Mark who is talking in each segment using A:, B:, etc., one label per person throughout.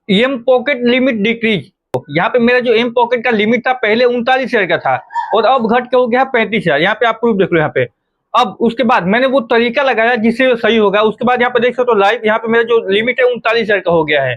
A: M pocket limit decrease. यहाँ पे मेरा जो एम पॉकेट का लिमिट था पहले 39,000 का था और अब घट के हो गया 35,000। यहाँ पे आप प्रूफ देख लो। यहाँ पे अब उसके बाद मैंने वो तरीका लगाया जिससे सही होगा। उसके बाद यहाँ पे देख सकते हो लाइव, यहाँ पे मेरा जो लिमिट है 39,000 का हो गया है।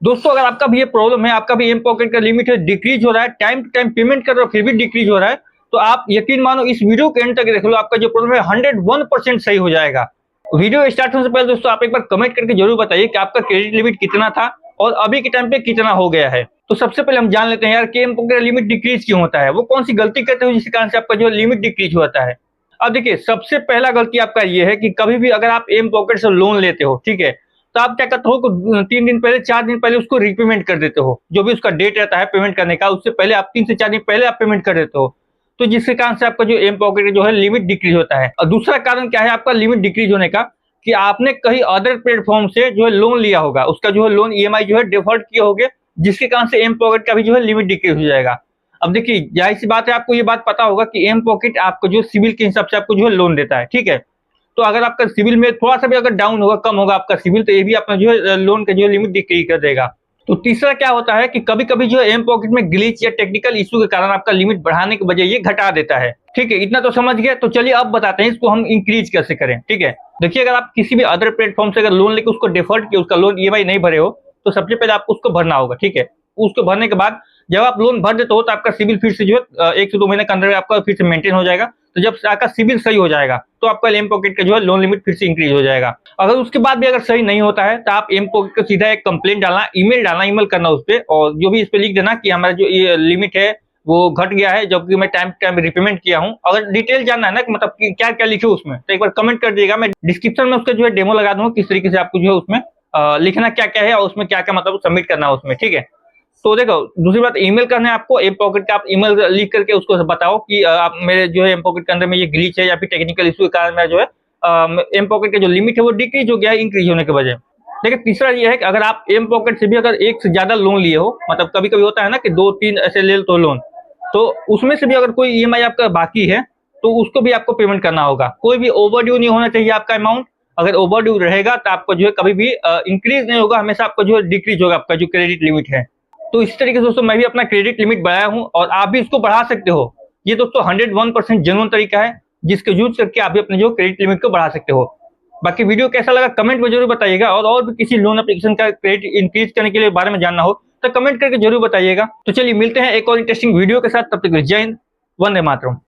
A: दोस्तों अगर आपका भी ये प्रॉब्लम है, आपका भी एम पॉकेट का लिमिट है डिक्रीज हो रहा है, टाइम टू टाइम पेमेंट कर रहे हो फिर भी डिक्रीज हो रहा है, तो आप यकीन मानो इस वीडियो के एंड तक देख लो, आपका जो प्रॉब्लम है 101% सही हो जाएगा। वीडियो स्टार्ट होने से पहले दोस्तों आप एक बार कमेंट करके जरूर बताइए कि आपका क्रेडिट लिमिट कितना था और अभी के टाइम पे कितना हो गया है। तो सबसे पहले हम जान लेते हैं यार कि एम पॉकेट लिमिट डिक्रीज क्यों होता है, वो कौन सी गलती करते हो जिसके कारण से आपका जो लिमिट डिक्रीज होता है। अब देखिए सबसे पहला गलती आपका ये है कि कभी भी अगर आप एम पॉकेट से लोन लेते हो, ठीक है, तो आप क्या करते हो 3 दिन पहले 4 दिन पहले उसको रीपेमेंट कर देते हो। जो भी उसका डेट रहता है पेमेंट करने का, उससे पहले आप 3 से 4 दिन पहले आप पेमेंट कर देते हो। तो जिसके कारण से आपका जो एम पॉकेट जो है लिमिट डिक्रीज होता है। और दूसरा कारण क्या है आपका लिमिट डिक्रीज होने का, कि आपने कहीं अदर प्लेटफॉर्म से जो है लोन लिया होगा, उसका जो है लोन ईएमआई जो है डिफॉल्ट किए होगे, जिसके कारण से एम पॉकेट का भी जो है लिमिट डिक्रीज हो जाएगा। अब देखिए जाहिर सी बात है, आपको ये बात पता होगा कि एम पॉकेट आपको जो सिविल के हिसाब से आपको जो है लोन देता है, ठीक है। तो अगर आपका सिविल में थोड़ा सा भी अगर डाउन होगा, कम होगा आपका सिविल, तो ये भी अपना जो है लोन का जो है लिमिट डिक्रीज कर देगा। तो तीसरा क्या होता है कि कभी कभी जो है एम पॉकेट में ग्लिच या टेक्निकल इशू के कारण आपका लिमिट बढ़ाने के बजाय ये घटा देता है, ठीक है। इतना तो समझ गए, तो चलिए अब बताते हैं इसको हम इंक्रीज कैसे करें, ठीक है। देखिए अगर आप किसी भी अदर प्लेटफॉर्म से अगर लोन लेकर उसको डिफॉल्ट किया, उसका लोन ईएमआई नहीं भरे हो, तो सबसे पहले आपको उसको भरना होगा, ठीक है। उसको भरने के बाद जब आप लोन भर देते हो तो आपका सिविल फिर से जो है 1 से 2 महीने के अंदर आपका फिर से मेंटेन हो जाएगा। तो जब आपका सिविल सही हो जाएगा तो आपका एम पॉकेट का जो है लोन लिमिट फिर से इंक्रीज हो जाएगा। अगर उसके बाद भी अगर सही नहीं होता है तो आप एम पॉकेट को सीधा एक कंप्लेंट डालना, ईमेल करना उस पर, और जो भी इस पे लिख देना कि हमारा जो ये लिमिट है वो घट गया है, जबकि मैं टाइम टाइम रिपेमेंट किया हूँ। अगर डिटेल जानना है ना कि मतलब कि क्या क्या लिखे उसमें, तो एक बार कमेंट कर दिएगा। मैं डिस्क्रिप्शन में उसका जो है डेमो लगा दूंगा किस तरीके से आपको जो है उसमें लिखना क्या क्या है और उसमें क्या क्या मतलब सबमिट करना है उसमें, ठीक है। तो देखो दूसरी बात, ईमेल करना है आपको एम पॉकेट का। आप ईमेल लिख करके उसको बताओ कि आप मेरे जो है एम पॉकेट के अंदर में ये ग्लिच है या फिर टेक्निकल इशू के कारण मेरा जो है एम पॉकेट का जो लिमिट है वो डिक्रीज हो गया है इंक्रीज होने के वजह। देखिए तीसरा ये है कि अगर आप एम पॉकेट से भी अगर एक से ज्यादा लोन लिए हो, मतलब कभी कभी होता है ना कि 2-3 ऐसे ले तो लोन, तो उसमें से भी अगर कोई ईएमआई आपका बाकी है तो उसको भी आपको पेमेंट करना होगा। कोई भी ओवरड्यू नहीं होना चाहिए आपका अमाउंट। अगर ओवरड्यू रहेगा तो आपको जो है कभी भी इंक्रीज नहीं होगा, हमेशा आपका जो है डिक्रीज होगा आपका जो क्रेडिट लिमिट है। तो इस तरीके से दोस्तों मैं भी अपना क्रेडिट लिमिट बढ़ाया हूं और आप भी इसको बढ़ा सकते हो। ये दोस्तों 101% जेन्युइन तरीका है जिसके यूज करके आप भी अपने जो क्रेडिट लिमिट को बढ़ा सकते हो। बाकी वीडियो कैसा लगा कमेंट में जरूर बताइएगा, और भी किसी लोन एप्लीकेशन का क्रेडिट इंक्रीज करने के लिए बारे में जानना हो तो कमेंट करके जरूर बताइएगा। तो चलिए मिलते हैं एक और इंटरेस्टिंग वीडियो के साथ, तब तक जय हिंद, वंदे मातरम।